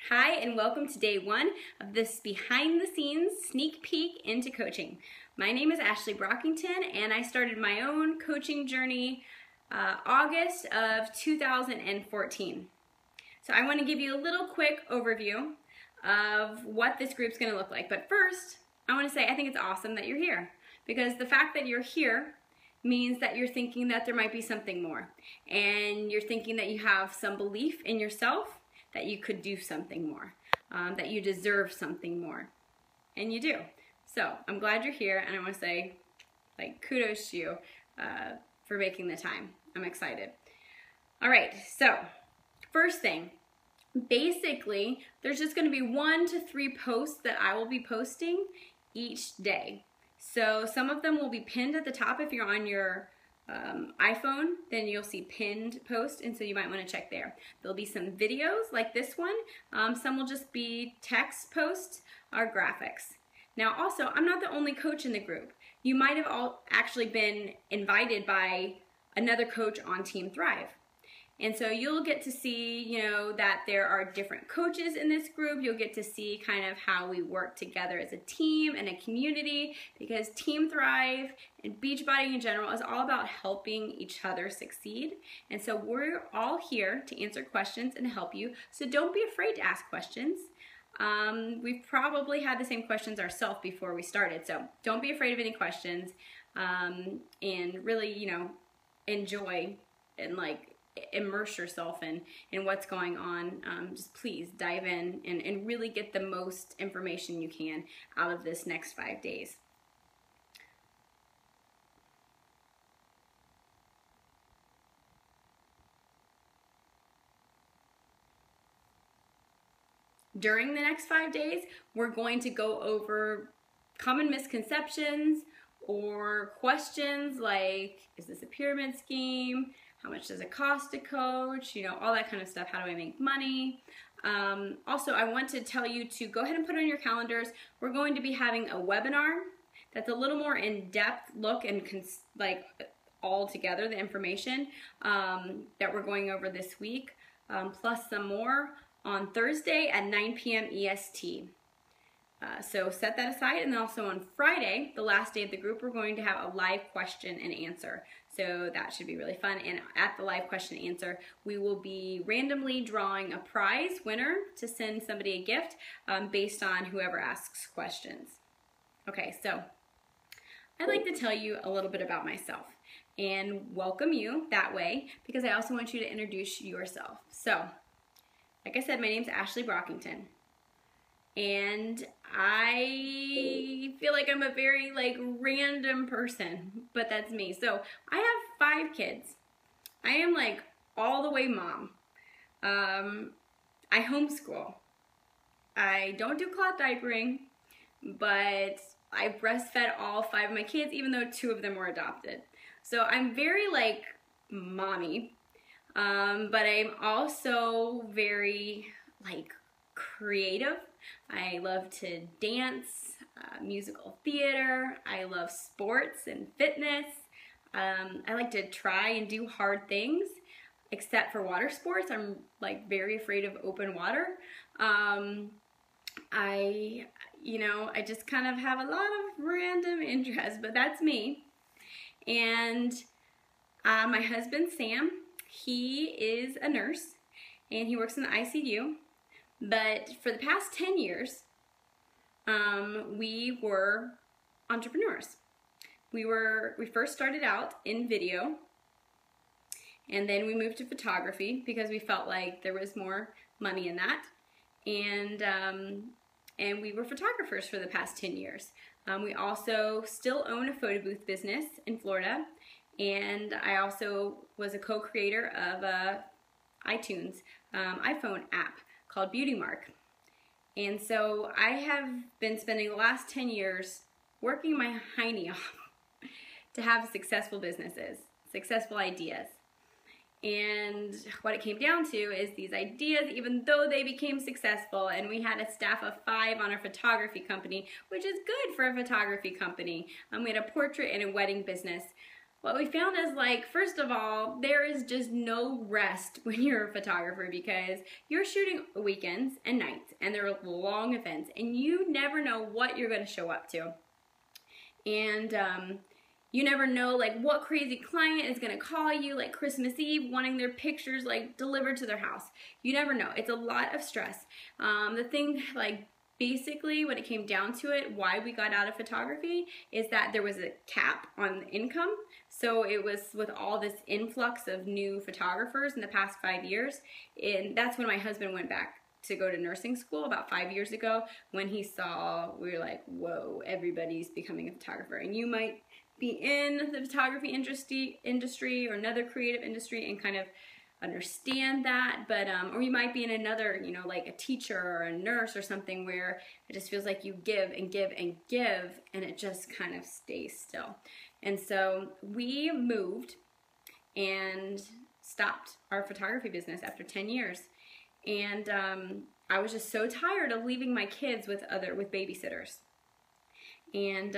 Hi, and welcome to day one of this behind the scenes sneak peek into coaching. My name is Ashley Brockington, and I started my own coaching journey August of 2014. So I want to give you a little quick overview of what this group's going to look like. But first, I want to say I think it's awesome that you're here, because the fact that you're here means that you're thinking that there might be something more, and you're thinking that you have some belief in yourself that you could do something more, that you deserve something more, and you do. So I'm glad you're here, and I want to say, kudos to you for making the time. I'm excited. All right, so first thing, basically, there's just going to be 1 to 3 posts that I will be posting each day. So some of them will be pinned at the top. If you're on your iPhone, then you'll see pinned post, and so you might want to check there. There'll be some videos like this one. Some will just be text posts or graphics. Now also, I'm not the only coach in the group. You might have all actually been invited by another coach on Team Thrive. And so you'll get to see, that there are different coaches in this group. You'll get to see kind of how we work together as a team and a community, because Team Thrive and Beachbody in general is all about helping each other succeed. And so we're all here to answer questions and help you. So don't be afraid to ask questions. We've probably had the same questions ourselves before we started. So don't be afraid of any questions, and really, enjoy and immerse yourself in what's going on. Just please dive in and really get the most information you can out of this next 5 days. During the next 5 days, we're going to go over common misconceptions or questions like, is this a pyramid scheme? How much does it cost to coach? All that kind of stuff. How do I make money? Also, I want to tell you to go ahead and put on your calendars. We're going to be having a webinar that's a little more in-depth look and all together the information that we're going over this week, plus some more on Thursday at 9 p.m. EST. So set that aside, and then also on Friday, the last day of the group, we're going to have a live question and answer. So that should be really fun. And at the live question and answer, we will be randomly drawing a prize winner to send somebody a gift based on whoever asks questions. Okay, so I'd like to tell you a little bit about myself and welcome you that way, because I also want you to introduce yourself. So, like I said, my name's Ashley Brockington. And I feel like I'm a very random person, but that's me. So I have 5 kids. I am all the way mom. I homeschool. I don't do cloth diapering, but I breastfed all 5 of my kids, even though 2 of them were adopted. So I'm very mommy, but I'm also very creative. I love to dance, musical theater. I love sports and fitness. I like to try and do hard things, except for water sports. I'm very afraid of open water. I just kind of have a lot of random interests, but that's me. And my husband, Sam, he is a nurse, and he works in the ICU. But for the past 10 years, we were entrepreneurs. We first started out in video, and then we moved to photography because we felt like there was more money in that. And we were photographers for the past 10 years. We also still own a photo booth business in Florida, and I also was a co-creator of a iTunes iPhone app called Beauty Mark. And so I have been spending the last 10 years working my hiney off to have successful businesses, successful ideas. And what it came down to is these ideas, even though they became successful, and we had a staff of 5 on our photography company, which is good for a photography company. We had a portrait and a wedding business. what we found is, like, first of all, there is just no rest when you're a photographer because you're shooting weekends and nights and they're long events and you never know what you're going to show up to. And you never know, like, what crazy client is going to call you, like, Christmas Eve wanting their pictures, like, delivered to their house. You never know. It's a lot of stress. The thing, like, basically, when it came down to it, why we got out of photography is that there was a cap on income. So it was with all this influx of new photographers in the past 5 years, and that's when my husband went back to go to nursing school about 5 years ago. When he saw, we were like, whoa, everybody's becoming a photographer. And you might be in the photography industry or another creative industry and kind of understand that, but or you might be in another, you know, like a teacher or a nurse or something where it just feels like you give and give and give and it just kind of stays still. And so we moved and stopped our photography business after 10 years. And I was just so tired of leaving my kids with babysitters. And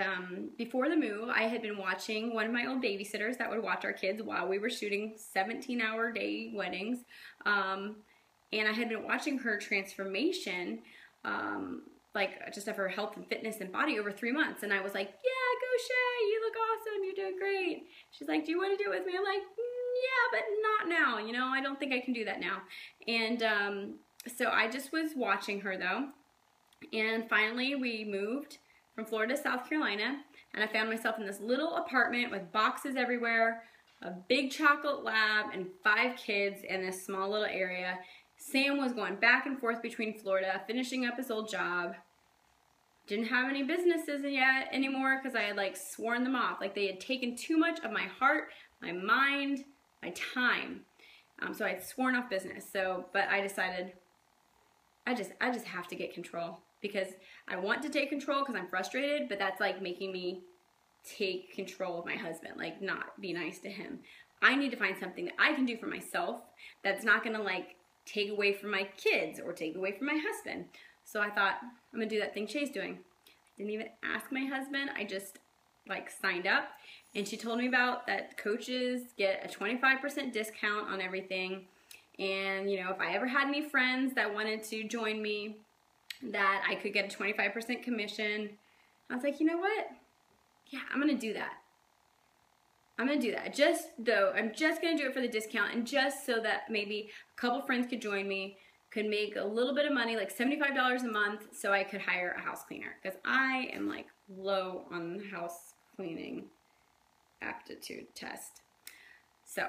before the move, I had been watching one of my old babysitters that would watch our kids while we were shooting 17-hour day weddings. And I had been watching her transformation, like just of her health and fitness and body over 3 months. And I was like, yeah, go Shay, you look awesome, you're doing great. She's like, do you want to do it with me? I'm like, yeah, but not now. You know, I don't think I can do that now. And so I just was watching her though. And finally we moved from Florida to South Carolina, and I found myself in this little apartment with boxes everywhere, a big chocolate lab, and 5 kids in this small little area. Sam was going back and forth between Florida, finishing up his old job. Didn't have any businesses yet anymore because I had like sworn them off. Like they had taken too much of my heart, my mind, my time. So I had sworn off business. So, but I decided I just have to get control. Because I want to take control because I'm frustrated, but that's like making me take control of my husband, like not be nice to him. I need to find something that I can do for myself that's not gonna like take away from my kids or take away from my husband. So I thought, I'm gonna do that thing Shay's doing. I didn't even ask my husband, I just like signed up, and she told me about that coaches get a 25% discount on everything. And you know, if I ever had any friends that wanted to join me, that I could get a 25% commission. I was like, you know what? Yeah, I'm gonna do that. I'm gonna do that. I'm just gonna do it for the discount and just so that maybe a couple friends could join me, could make a little bit of money, like $75 a month, so I could hire a house cleaner. Because I am like low on the house cleaning aptitude test. So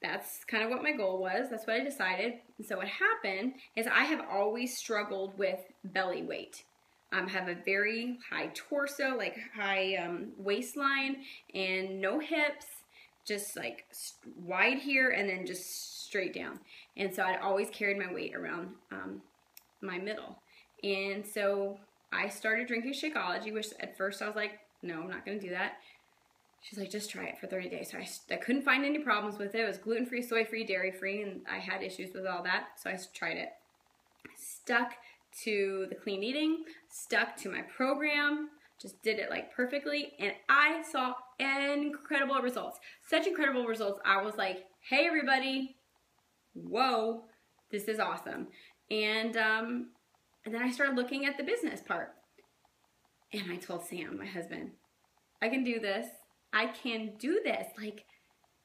that's kind of what my goal was. That's what I decided. And so what happened is I have always struggled with belly weight. I have a very high torso, like high waistline and no hips, just like wide here and then just straight down. And so I'd always carried my weight around my middle. And so I started drinking Shakeology, which at first I was like, no, I'm not going to do that. She's like, just try it for 30 days. So I couldn't find any problems with it. It was gluten-free, soy-free, dairy-free, and I had issues with all that. So I tried it. Stuck to the clean eating, stuck to my program, just did it like perfectly, and I saw incredible results. Such incredible results. I was like, hey everybody, whoa, this is awesome. And then I started looking at the business part. And I told Sam, my husband, I can do this. I can do this. Like,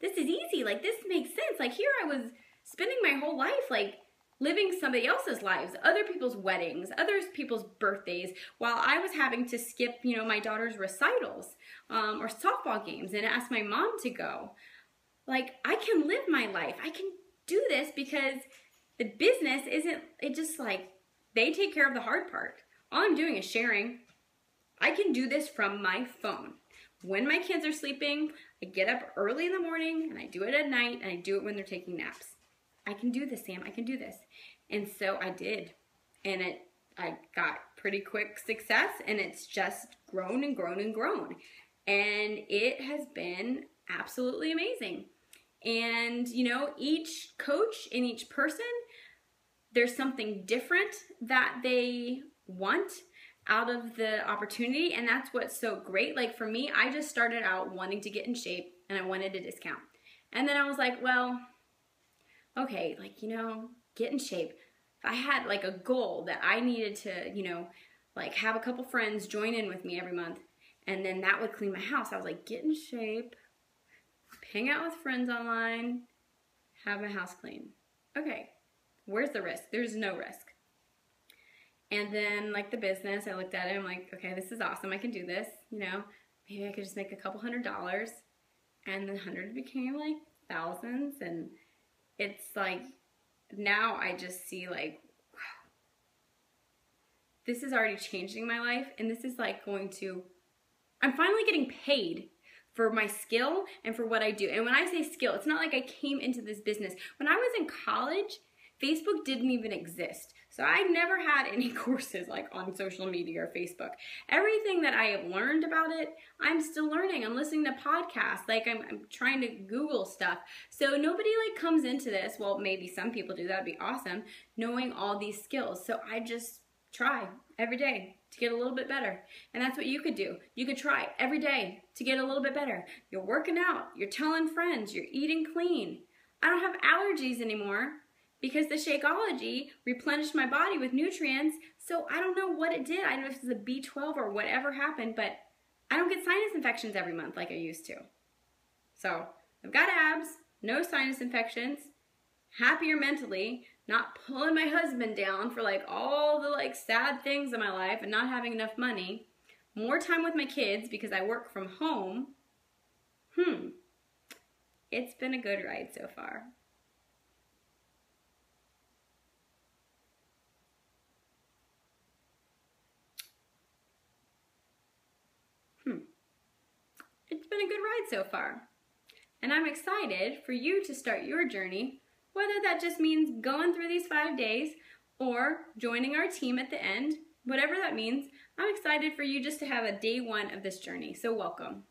this is easy. Like, this makes sense. Like, here I was spending my whole life, like, living somebody else's lives, other people's weddings, other people's birthdays, while I was having to skip, you know, my daughter's recitals or softball games and ask my mom to go. Like, I can live my life. I can do this because the business isn't, it just like, they take care of the hard part. All I'm doing is sharing. I can do this from my phone. When my kids are sleeping, I get up early in the morning and I do it at night and I do it when they're taking naps. I can do this, Sam. I can do this. And so I did. And I got pretty quick success, and it's just grown and grown and grown. And it has been absolutely amazing. And, you know, each coach and each person, there's something different that they want. out of the opportunity, and that's what's so great. Like for me, I just started out wanting to get in shape and I wanted a discount. And then I was like, well, okay, like, you know, get in shape. If I had like a goal that I needed to, you know, like have a couple friends join in with me every month, and then that would clean my house. I was like, get in shape, hang out with friends online, have my house clean. Okay, where's the risk? There's no risk. And then like the business, I looked at it, I'm like, okay, this is awesome, I can do this, you know, maybe I could just make a couple $100s, and then 100 became like thousands, and it's like, now I just see like, wow, this is already changing my life, and this is like going to, I'm finally getting paid for my skill and for what I do. And when I say skill, it's not like I came into this business. When I was in college, Facebook didn't even exist. So I never had any courses like on social media or Facebook. Everything that I have learned about it, I'm still learning. I'm listening to podcasts, like I'm trying to Google stuff. So nobody like comes into this, well, maybe some people do, that'd be awesome, knowing all these skills. So I just try every day to get a little bit better. And that's what you could do. You could try every day to get a little bit better. You're working out, you're telling friends, you're eating clean. I don't have allergies anymore because the Shakeology replenished my body with nutrients. So I don't know what it did. I don't know if it's a B12 or whatever happened, but I don't get sinus infections every month like I used to. So I've got abs, no sinus infections, happier mentally, not pulling my husband down for like all the like sad things in my life and not having enough money, more time with my kids because I work from home. It's been a good ride so far. It's been a good ride so far. And I'm excited for you to start your journey, whether that just means going through these 5 days or joining our team at the end, whatever that means. I'm excited for you just to have a day one of this journey. So welcome.